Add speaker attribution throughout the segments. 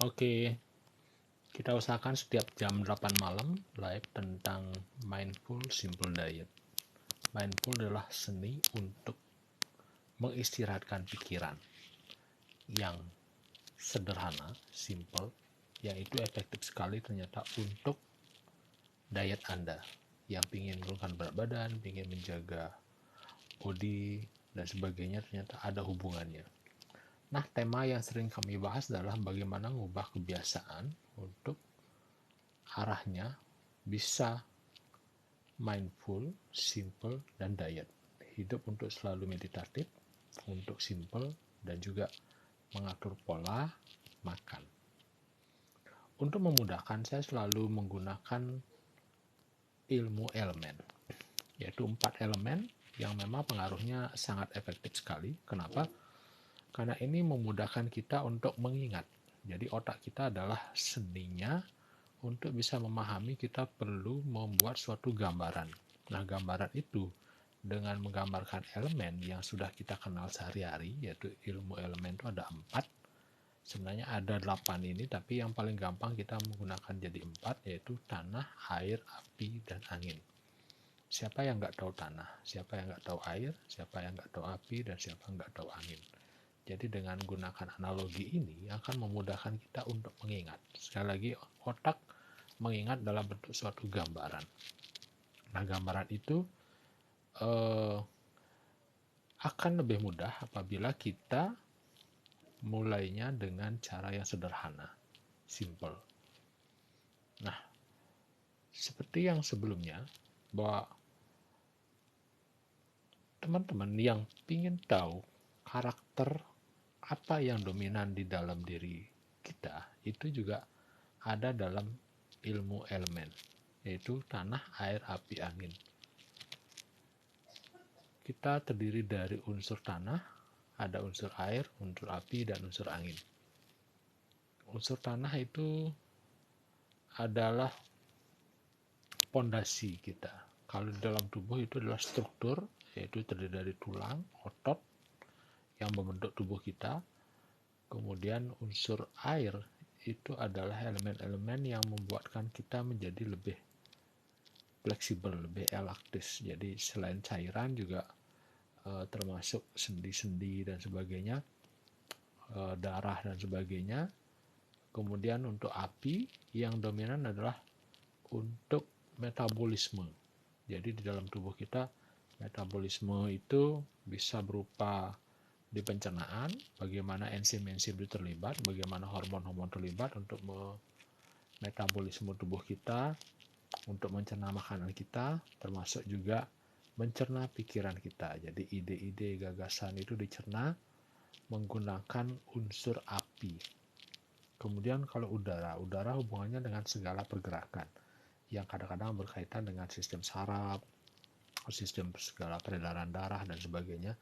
Speaker 1: Oke, kita usahakan setiap jam 8 malam live tentang Mindful Simple Diet. Mindful adalah seni untuk mengistirahatkan pikiran yang sederhana, simple, yang itu efektif sekali ternyata untuk diet Anda yang ingin menurunkan berat badan, ingin menjaga body, dan sebagainya, ternyata ada hubungannya. Nah, tema yang sering kami bahas adalah bagaimana mengubah kebiasaan untuk arahnya bisa mindful, simple, dan diet. Hidup untuk selalu meditatif, untuk simple, dan juga mengatur pola makan. Untuk memudahkan, saya selalu menggunakan ilmu elemen, yaitu 4 elemen yang memang pengaruhnya sangat efektif sekali. Kenapa? Karena ini memudahkan kita untuk mengingat. Jadi otak kita adalah seninya untuk bisa memahami, kita perlu membuat suatu gambaran. Nah, gambaran itu dengan menggambarkan elemen yang sudah kita kenal sehari-hari, yaitu ilmu elemen itu ada 4. Sebenarnya ada 8 ini, tapi yang paling gampang kita menggunakan jadi 4, yaitu tanah, air, api, dan angin. Siapa yang nggak tahu tanah? Siapa yang nggak tahu air? Siapa yang nggak tahu api? Dan siapa yang nggak tahu angin? Jadi dengan menggunakan analogi ini akan memudahkan kita untuk mengingat. Sekali lagi, otak mengingat dalam bentuk suatu gambaran. Nah, gambaran itu akan lebih mudah apabila kita mulainya dengan cara yang sederhana, simple. Nah, seperti yang sebelumnya, bahwa teman-teman yang ingin tahu karakter apa yang dominan di dalam diri kita, itu juga ada dalam ilmu elemen, yaitu tanah, air, api, angin. Kita terdiri dari unsur tanah, ada unsur air, unsur api, dan unsur angin. Unsur tanah itu adalah pondasi kita. Kalau di dalam tubuh itu adalah struktur, yaitu terdiri dari tulang, otot yang membentuk tubuh kita. Kemudian unsur air itu adalah elemen-elemen yang membuatkan kita menjadi lebih fleksibel, lebih elastis. Jadi selain cairan juga termasuk sendi-sendi dan sebagainya, darah dan sebagainya. Kemudian untuk api yang dominan adalah untuk metabolisme. Jadi di dalam tubuh kita metabolisme itu bisa berupa di pencernaan, bagaimana enzim-enzim itu terlibat, bagaimana hormon-hormon terlibat untuk metabolisme tubuh kita, untuk mencerna makanan kita, termasuk juga mencerna pikiran kita. Jadi ide-ide, gagasan itu dicerna menggunakan unsur api. Kemudian kalau udara hubungannya dengan segala pergerakan yang kadang-kadang berkaitan dengan sistem saraf, sistem segala peredaran darah dan sebagainya.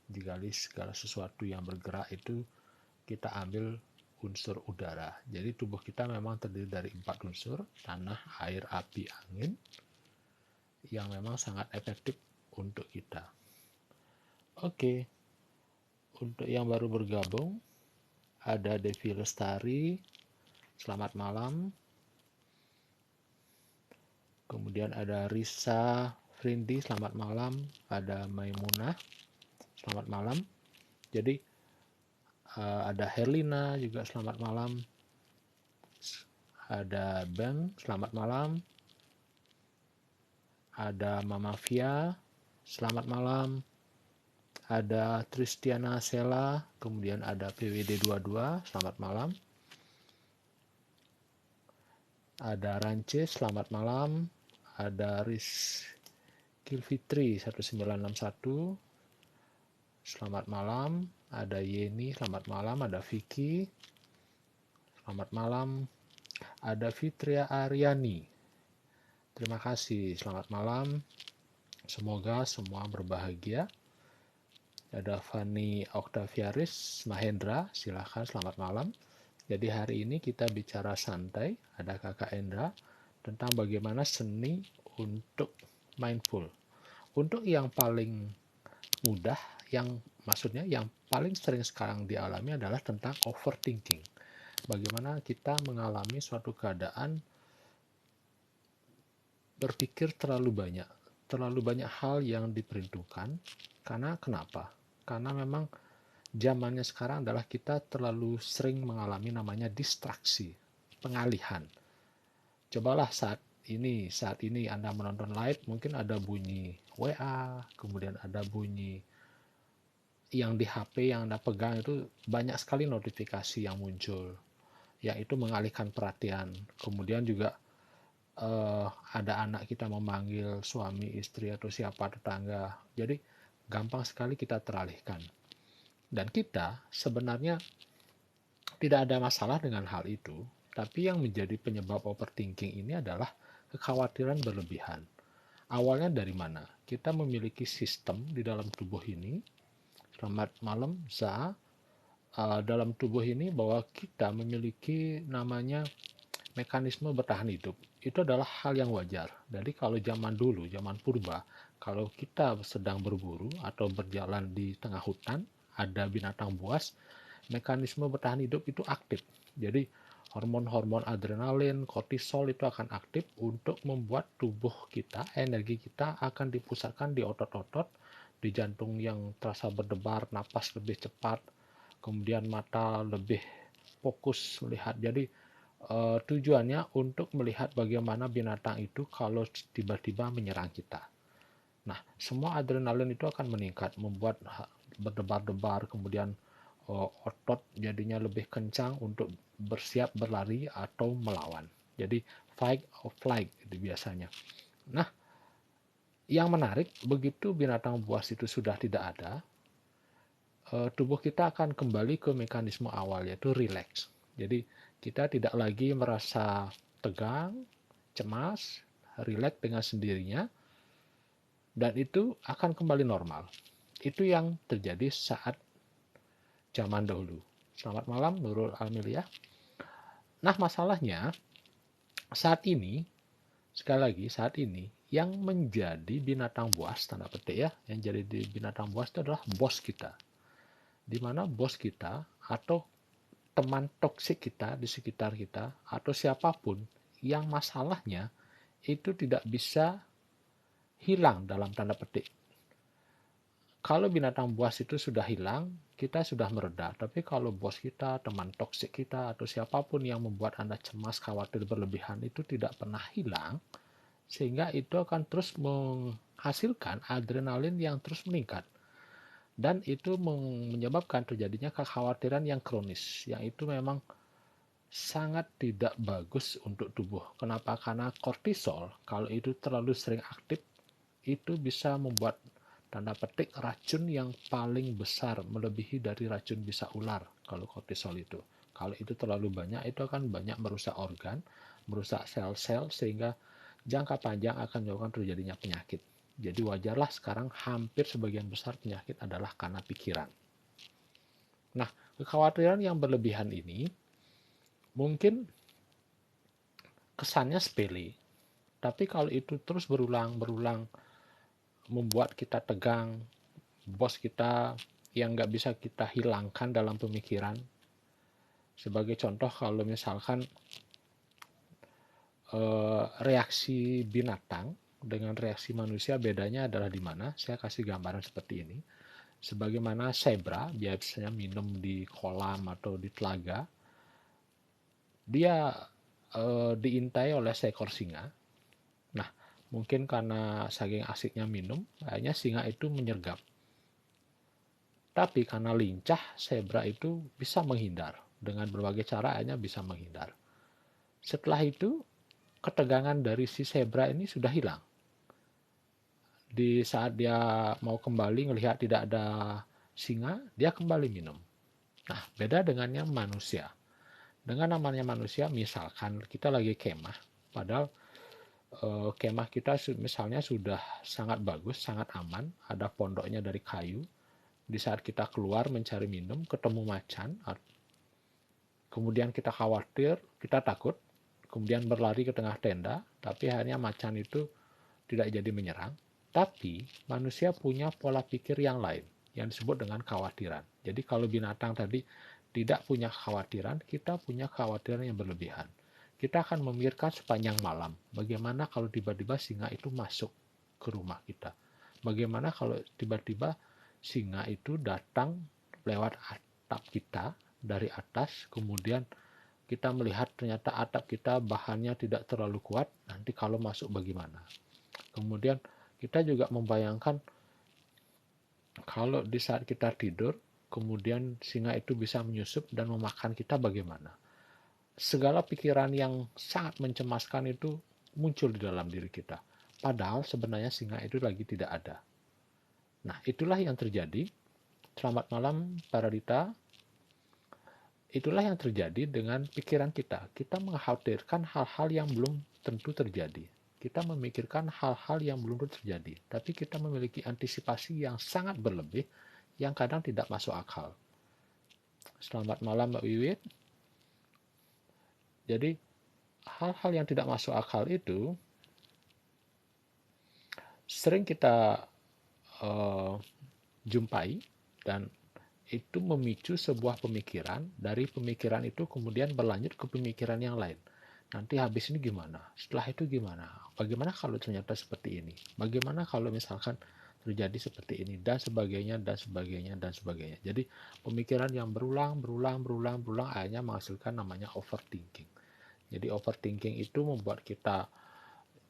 Speaker 1: Jika segala sesuatu yang bergerak itu kita ambil unsur udara. Jadi tubuh kita memang terdiri dari 4 unsur, tanah, air, api, angin, yang memang sangat efektif untuk kita. Oke, untuk yang baru bergabung, ada Devi Lestari, selamat malam. Kemudian ada Risa Frindi, selamat malam. Ada Maimunah, selamat malam. Jadi ada Herlina juga, selamat malam. Ada Bang, selamat malam. Ada Mama Via, selamat malam. Ada Tristiana Sela, kemudian ada PWD22, selamat malam. Ada Rance, selamat malam. Ada Riz Kilfitri 1961, selamat malam. Ada Yeni, selamat malam. Ada Vicky, selamat malam. Ada Fitria Aryani, terima kasih, selamat malam. Semoga semua berbahagia. Ada Fani Octaviaris Mahendra, silahkan, selamat malam. Jadi hari ini kita bicara santai, ada Kakak Endra, tentang bagaimana seni untuk mindful. Untuk yang paling mudah, yang maksudnya yang paling sering sekarang dialami adalah tentang overthinking. bagaimana kita mengalami suatu keadaan berpikir terlalu banyak hal yang diperhitungkan. Karena kenapa? Karena memang zamannya sekarang adalah kita terlalu sering mengalami namanya distraksi, pengalihan. Cobalah saat ini Anda menonton live, mungkin ada bunyi WA, kemudian ada bunyi yang di HP yang Anda pegang, itu banyak sekali notifikasi yang muncul, yang itu mengalihkan perhatian. Kemudian juga ada anak kita memanggil suami, istri, atau siapa tetangga. Jadi gampang sekali kita teralihkan. Dan kita sebenarnya tidak ada masalah dengan hal itu, tapi yang menjadi penyebab overthinking ini adalah kekhawatiran berlebihan. Awalnya dari mana? Kita memiliki sistem di dalam tubuh ini. Selamat malam, Za. Dalam tubuh ini bahwa kita memiliki namanya mekanisme bertahan hidup. Itu adalah hal yang wajar. Jadi kalau zaman dulu, zaman purba, kalau kita sedang berburu atau berjalan di tengah hutan, ada binatang buas, mekanisme bertahan hidup itu aktif. Jadi hormon-hormon adrenalin, kortisol itu akan aktif untuk membuat tubuh kita, energi kita akan dipusatkan di otot-otot, di jantung yang terasa berdebar, napas lebih cepat, kemudian mata lebih fokus melihat. Jadi tujuannya untuk melihat bagaimana binatang itu kalau tiba-tiba menyerang kita. Nah, semua adrenalin itu akan meningkat, membuat berdebar-debar, kemudian otot jadinya lebih kencang untuk bersiap berlari atau melawan. Jadi fight or flight itu biasanya. Nah, yang menarik, begitu binatang buas itu sudah tidak ada, tubuh kita akan kembali ke mekanisme awal, yaitu relax. Jadi kita tidak lagi merasa tegang, cemas, relax dengan sendirinya, dan itu akan kembali normal. Itu yang terjadi saat zaman dahulu. Selamat malam, Nurul Almilia. Nah, masalahnya saat ini, sekali lagi saat ini, yang menjadi binatang buas, tanda petik ya, yang jadi binatang buas itu adalah bos kita. Di mana bos kita atau teman toksik kita di sekitar kita atau siapapun yang masalahnya itu tidak bisa hilang dalam tanda petik. Kalau binatang buas itu sudah hilang, kita sudah mereda. Tapi kalau bos kita, teman toksik kita, atau siapapun yang membuat Anda cemas, khawatir berlebihan itu tidak pernah hilang, sehingga itu akan terus menghasilkan adrenalin yang terus meningkat. Dan itu menyebabkan terjadinya kekhawatiran yang kronis, yang itu memang sangat tidak bagus untuk tubuh. Kenapa? Karena kortisol, kalau itu terlalu sering aktif, itu bisa membuat tanda petik racun yang paling besar, melebihi dari racun bisa ular kalau kortisol itu. Kalau itu terlalu banyak, itu akan banyak merusak organ, merusak sel-sel, sehingga jangka panjang akan menyebabkan terjadinya penyakit. Jadi wajarlah sekarang hampir sebagian besar penyakit adalah karena pikiran. Nah, kekhawatiran yang berlebihan ini mungkin kesannya sepele, tapi kalau itu terus berulang-berulang membuat kita tegang, bos kita yang nggak bisa kita hilangkan dalam pemikiran. Sebagai contoh, kalau misalkan reaksi binatang dengan reaksi manusia bedanya adalah di mana? Saya kasih gambaran seperti ini. Sebagaimana zebra biasanya minum di kolam atau di telaga, dia diintai oleh seekor singa. Nah, mungkin karena saking asiknya minum, akhirnya singa itu menyergap. Tapi karena lincah, zebra itu bisa menghindar. Dengan berbagai cara akhirnya bisa menghindar. Setelah itu, ketegangan dari si zebra ini sudah hilang. Di saat dia mau kembali melihat tidak ada singa, dia kembali minum. Nah, beda dengannya manusia. Dengan namanya manusia, misalkan kita lagi kemah, padahal kemah kita misalnya sudah sangat bagus, sangat aman, ada pondoknya dari kayu. Di saat kita keluar mencari minum, ketemu macan, kemudian kita khawatir, kita takut, kemudian berlari ke tengah tenda, tapi akhirnya macan itu tidak jadi menyerang. Tapi manusia punya pola pikir yang lain, yang disebut dengan khawatiran. Jadi kalau binatang tadi tidak punya kekhawatiran, kita punya kekhawatiran yang berlebihan. Kita akan memikirkan sepanjang malam, bagaimana kalau tiba-tiba singa itu masuk ke rumah kita. Bagaimana kalau tiba-tiba singa itu datang lewat atap kita dari atas, kemudian kita melihat ternyata atap kita bahannya tidak terlalu kuat, nanti kalau masuk bagaimana. Kemudian kita juga membayangkan kalau di saat kita tidur, kemudian singa itu bisa menyusup dan memakan kita bagaimana. Segala pikiran yang sangat mencemaskan itu muncul di dalam diri kita. Padahal sebenarnya singa itu lagi tidak ada. Nah, itulah yang terjadi. Selamat malam, para Dita. Itulah yang terjadi dengan pikiran kita. Kita mengkhawatirkan hal-hal yang belum tentu terjadi. Kita memikirkan hal-hal yang belum tentu terjadi. Tapi kita memiliki antisipasi yang sangat berlebih yang kadang tidak masuk akal. Selamat malam, Mbak Wiwit. Jadi, hal-hal yang tidak masuk akal itu sering kita jumpai, dan itu memicu sebuah pemikiran. Dari pemikiran itu kemudian berlanjut ke pemikiran yang lain. Nanti habis ini gimana? Setelah itu gimana? Bagaimana kalau ternyata seperti ini? Bagaimana kalau misalkan terjadi seperti ini? Dan sebagainya, dan sebagainya, dan sebagainya. Jadi pemikiran yang berulang, akhirnya menghasilkan namanya overthinking. Jadi overthinking itu membuat kita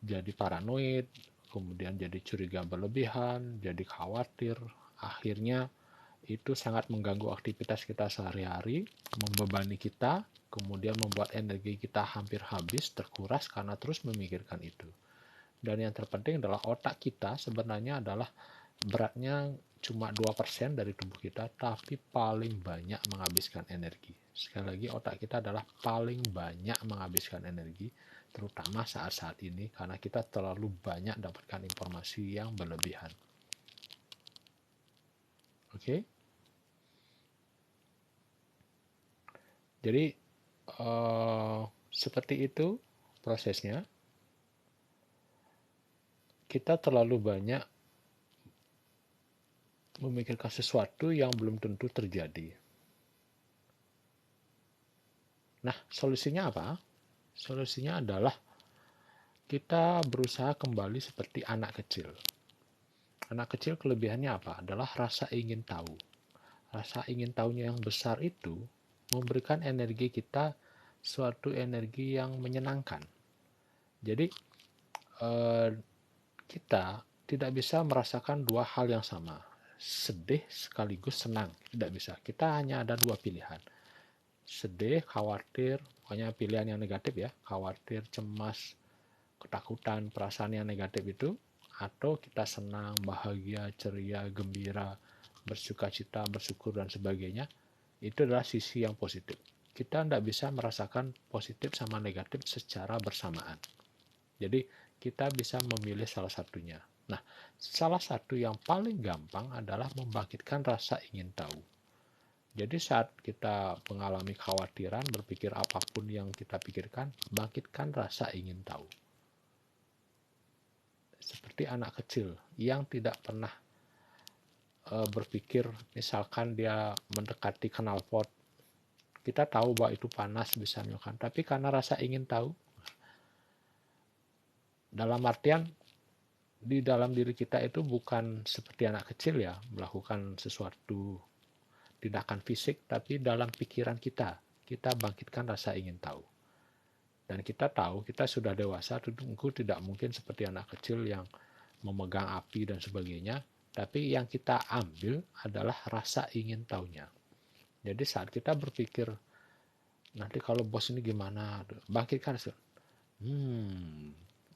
Speaker 1: jadi paranoid, kemudian jadi curiga berlebihan, jadi khawatir. Akhirnya itu sangat mengganggu aktivitas kita sehari-hari, membebani kita, kemudian membuat energi kita hampir habis, terkuras karena terus memikirkan itu. Dan yang terpenting adalah otak kita sebenarnya adalah beratnya cuma 2% dari tubuh kita, tapi paling banyak menghabiskan energi. Sekali lagi, otak kita adalah paling banyak menghabiskan energi, terutama saat-saat ini, karena kita terlalu banyak dapatkan informasi yang berlebihan. Oke? Jadi, seperti itu prosesnya. Kita terlalu banyak memikirkan sesuatu yang belum tentu terjadi. Nah, solusinya apa? Solusinya adalah kita berusaha kembali seperti anak kecil. Anak kecil kelebihannya apa? Adalah rasa ingin tahu. Rasa ingin tahunya yang besar itu memberikan energi kita suatu energi yang menyenangkan. Jadi kita tidak bisa merasakan dua hal yang sama. Sedih sekaligus senang. Tidak bisa. Kita hanya ada dua pilihan. Sedih, khawatir, pokoknya pilihan yang negatif ya. Khawatir, cemas, ketakutan, perasaan yang negatif itu. Atau kita senang, bahagia, ceria, gembira, bersukacita, bersyukur, dan sebagainya. Itu adalah sisi yang positif. Kita tidak bisa merasakan positif sama negatif secara bersamaan. Jadi kita bisa memilih salah satunya. Nah, salah satu yang paling gampang adalah membangkitkan rasa ingin tahu. Jadi saat kita mengalami kekhawatiran, berpikir apapun yang kita pikirkan, bangkitkan rasa ingin tahu. Seperti anak kecil yang tidak pernah berpikir, misalkan dia mendekati knalpot, kita tahu bahwa itu panas bisa menyebabkan, tapi karena rasa ingin tahu, dalam artian di dalam diri kita itu bukan seperti anak kecil ya, melakukan sesuatu tindakan fisik, tapi dalam pikiran kita bangkitkan rasa ingin tahu. Dan kita tahu kita sudah dewasa, tentu tidak mungkin seperti anak kecil yang memegang api dan sebagainya, tapi yang kita ambil adalah rasa ingin tahunya. Jadi saat kita berpikir, nanti kalau bos ini gimana, bangkitkan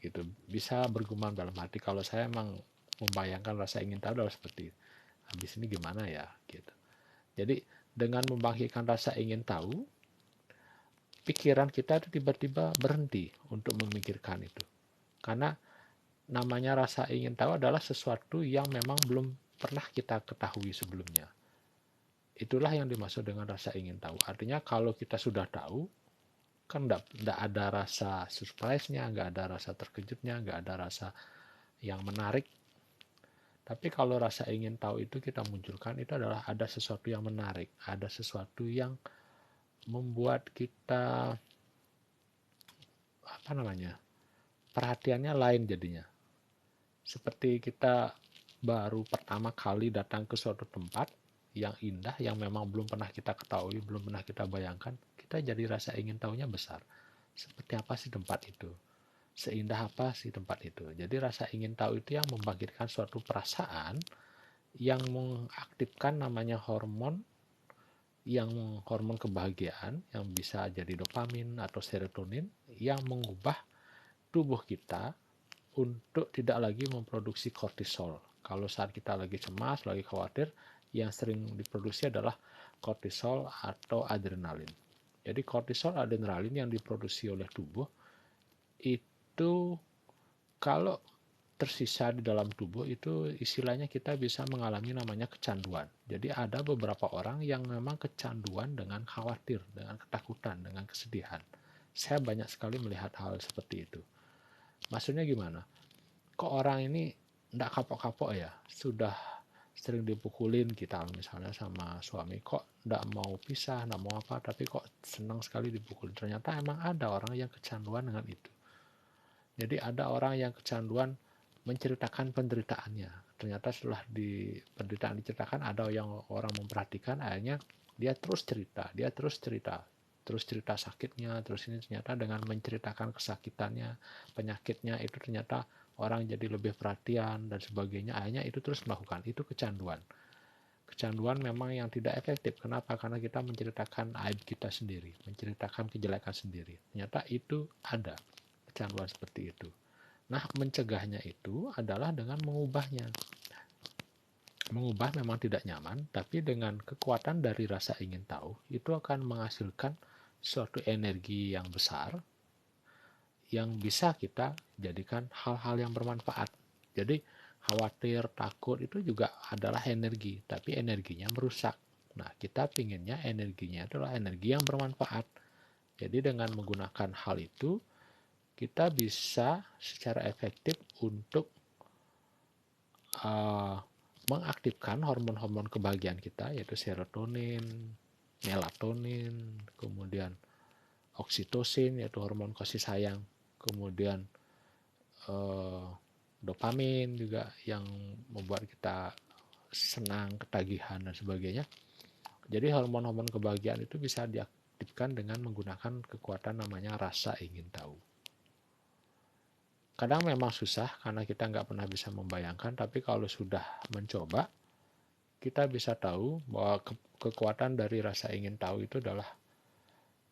Speaker 1: gitu, bisa bergumam dalam hati. Kalau saya emang membayangkan rasa ingin tahu adalah seperti habis ini gimana ya gitu. Jadi dengan membangkitkan rasa ingin tahu, pikiran kita itu tiba-tiba berhenti untuk memikirkan itu. Karena namanya rasa ingin tahu adalah sesuatu yang memang belum pernah kita ketahui sebelumnya. Itulah yang dimaksud dengan rasa ingin tahu. Artinya kalau kita sudah tahu, kan tidak ada rasa surprise-nya, nggak ada rasa terkejutnya, nggak ada rasa yang menarik. Tapi kalau rasa ingin tahu itu kita munculkan, itu adalah ada sesuatu yang menarik, ada sesuatu yang membuat kita perhatiannya lain jadinya. Seperti kita baru pertama kali datang ke suatu tempat yang indah, yang memang belum pernah kita ketahui, belum pernah kita bayangkan, kita jadi rasa ingin tahunya besar. Seperti apa sih tempat itu? Seindah apa sih tempat itu? Jadi rasa ingin tahu itu yang membangkitkan suatu perasaan yang mengaktifkan namanya hormon, yang hormon kebahagiaan yang bisa jadi dopamin atau serotonin, yang mengubah tubuh kita untuk tidak lagi memproduksi kortisol. Kalau saat kita lagi cemas, lagi khawatir, yang sering diproduksi adalah kortisol atau adrenalin. Jadi kortisol, adrenalin yang diproduksi oleh tubuh itu kalau tersisa di dalam tubuh itu istilahnya kita bisa mengalami namanya kecanduan. Jadi ada beberapa orang yang memang kecanduan dengan khawatir, dengan ketakutan, dengan kesedihan. Saya banyak sekali melihat hal seperti itu. Maksudnya gimana? Kok orang ini tidak kapok-kapok ya? Sudah sering dipukulin kita misalnya sama suami, kok tidak mau pisah, tidak mau apa, tapi kok senang sekali dipukulin. Ternyata emang ada orang yang kecanduan dengan itu. Jadi ada orang yang kecanduan menceritakan penderitaannya. Ternyata setelah penderitaan diceritakan, ada yang orang memperhatikan, akhirnya dia terus cerita sakitnya, terus ini ternyata dengan menceritakan kesakitannya, penyakitnya, itu ternyata orang jadi lebih perhatian dan sebagainya. Akhirnya itu terus melakukan, itu kecanduan. Kecanduan memang yang tidak efektif. Kenapa? Karena kita menceritakan aib kita sendiri, menceritakan kejelekan sendiri. Ternyata itu ada kecanduan seperti itu. Nah, mencegahnya itu adalah dengan mengubahnya. Mengubah memang tidak nyaman, tapi dengan kekuatan dari rasa ingin tahu, itu akan menghasilkan suatu energi yang besar yang bisa kita jadikan hal-hal yang bermanfaat. Jadi, khawatir, takut itu juga adalah energi, tapi energinya merusak. Nah, kita pinginnya energinya adalah energi yang bermanfaat. Jadi, dengan menggunakan hal itu, kita bisa secara efektif untuk mengaktifkan hormon-hormon kebahagiaan kita, yaitu serotonin, melatonin, kemudian oksitosin, yaitu hormon kasih sayang, kemudian dopamin juga yang membuat kita senang, ketagihan, dan sebagainya. Jadi hormon-hormon kebahagiaan itu bisa diaktifkan dengan menggunakan kekuatan namanya rasa ingin tahu. Kadang memang susah karena kita nggak pernah bisa membayangkan, tapi kalau sudah mencoba, kita bisa tahu bahwa kekuatan dari rasa ingin tahu itu adalah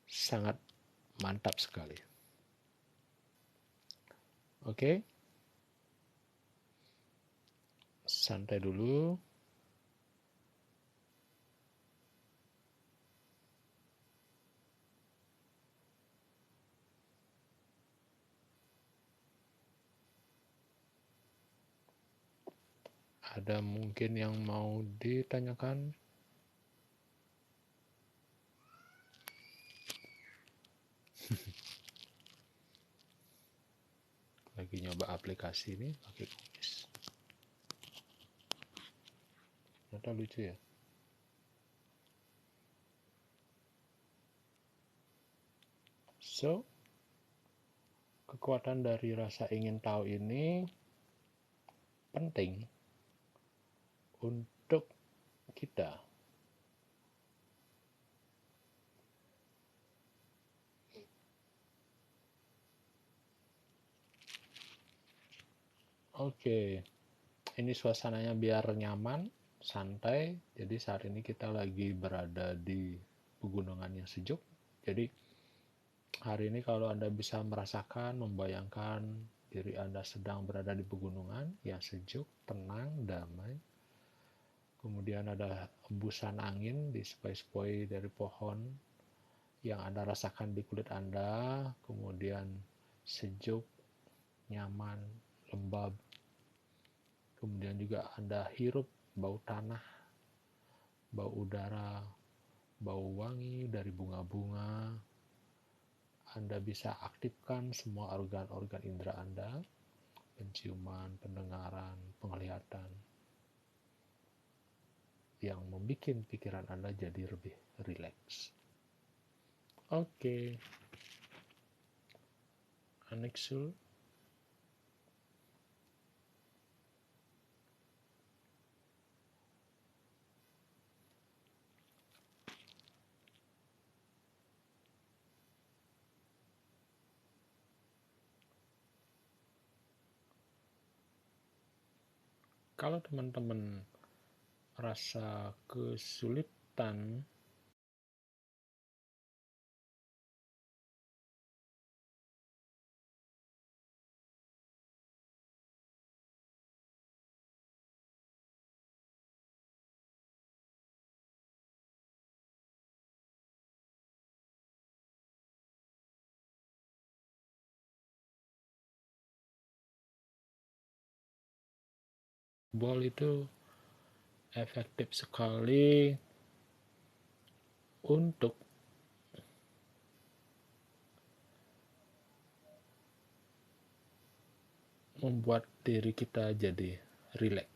Speaker 1: sangat mantap sekali. Oke, santai dulu. Ada mungkin yang mau ditanyakan? Lagi nyoba aplikasi ini pakai kumis. Ternyata lucu ya. So, kekuatan dari rasa ingin tahu ini penting untuk kita. Oke, ini suasananya biar nyaman, santai. Jadi saat ini kita lagi berada di pegunungan yang sejuk. Jadi hari ini kalau Anda bisa merasakan, membayangkan diri Anda sedang berada di pegunungan yang sejuk, tenang, damai. Kemudian ada embusan angin di sepoi-sepoi dari pohon yang Anda rasakan di kulit Anda. Kemudian sejuk, nyaman, lembab. Kemudian juga Anda hirup bau tanah, bau udara, bau wangi dari bunga-bunga. Anda bisa aktifkan semua organ-organ indera Anda, penciuman, pendengaran, penglihatan. yang membuat pikiran Anda jadi lebih rileks. Oke. Aneksul. Kalau teman-teman rasa kesulitan bol itu efektif sekali untuk membuat diri kita jadi rileks.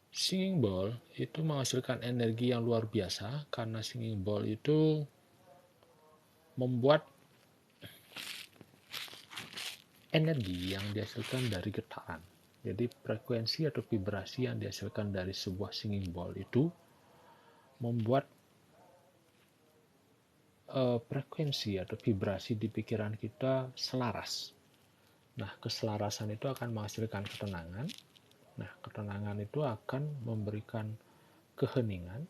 Speaker 1: Singing ball itu menghasilkan energi yang luar biasa karena singing ball itu membuat energi yang dihasilkan dari getaran. Jadi frekuensi atau vibrasi yang dihasilkan dari sebuah singing ball itu membuat frekuensi atau vibrasi di pikiran kita selaras. Nah, keselarasan itu akan menghasilkan ketenangan. Nah, ketenangan itu akan memberikan keheningan.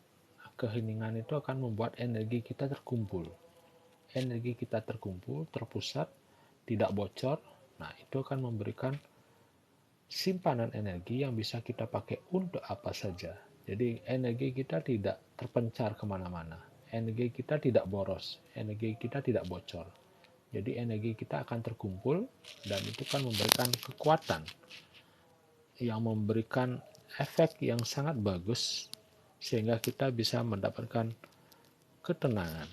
Speaker 1: Keheningan itu akan membuat energi kita terkumpul. Energi kita terkumpul, terpusat, tidak bocor. Nah, itu akan memberikan simpanan energi yang bisa kita pakai untuk apa saja. Jadi energi kita tidak terpencar kemana-mana. Energi kita tidak boros. Energi kita tidak bocor. Jadi energi kita akan terkumpul dan itu kan memberikan kekuatan yang memberikan efek yang sangat bagus sehingga kita bisa mendapatkan ketenangan.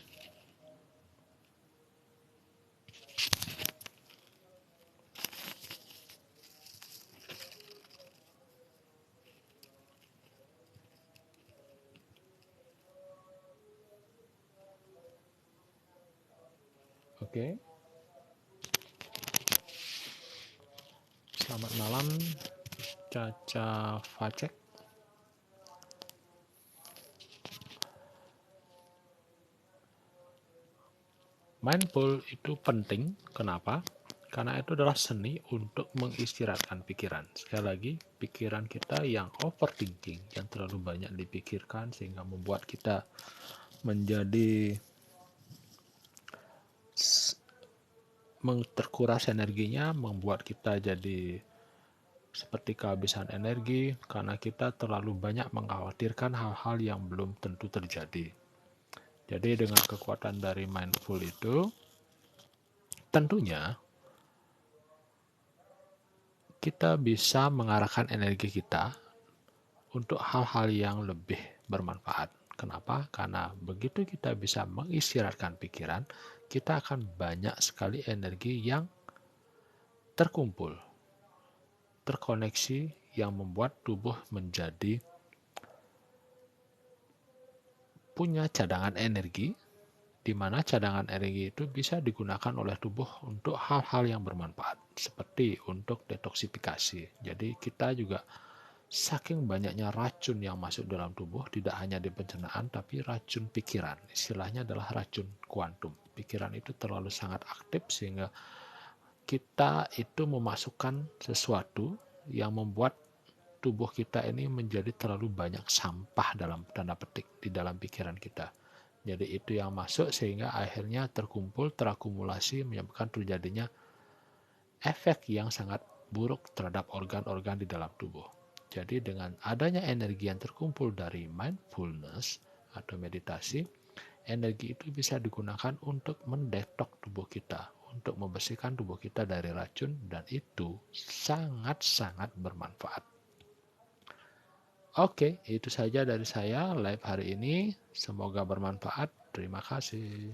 Speaker 1: Oke. Selamat malam Caca Facek. Mindful itu penting. Kenapa? Karena itu adalah seni untuk mengistirahatkan pikiran. Sekali lagi, pikiran kita yang overthinking, yang terlalu banyak dipikirkan sehingga membuat kita menjadi terkuras energinya, membuat kita jadi seperti kehabisan energi karena kita terlalu banyak mengkhawatirkan hal-hal yang belum tentu terjadi. Jadi dengan kekuatan dari mindful itu, tentunya kita bisa mengarahkan energi kita untuk hal-hal yang lebih bermanfaat. Kenapa? Karena begitu kita bisa mengistirahatkan pikiran, kita akan banyak sekali energi yang terkumpul, terkoneksi, yang membuat tubuh menjadi punya cadangan energi, di mana cadangan energi itu bisa digunakan oleh tubuh untuk hal-hal yang bermanfaat, seperti untuk detoksifikasi. Jadi kita juga saking banyaknya racun yang masuk dalam tubuh, tidak hanya di pencernaan, tapi racun pikiran. Istilahnya adalah racun kuantum. Pikiran itu terlalu sangat aktif sehingga kita itu memasukkan sesuatu yang membuat tubuh kita ini menjadi terlalu banyak sampah dalam tanda petik di dalam pikiran kita. Jadi itu yang masuk sehingga akhirnya terkumpul, terakumulasi, menyebabkan terjadinya efek yang sangat buruk terhadap organ-organ di dalam tubuh. Jadi dengan adanya energi yang terkumpul dari mindfulness atau meditasi, energi itu bisa digunakan untuk mendetok tubuh kita, untuk membersihkan tubuh kita dari racun, dan itu sangat-sangat bermanfaat. Oke, itu saja dari saya live hari ini. Semoga bermanfaat. Terima kasih.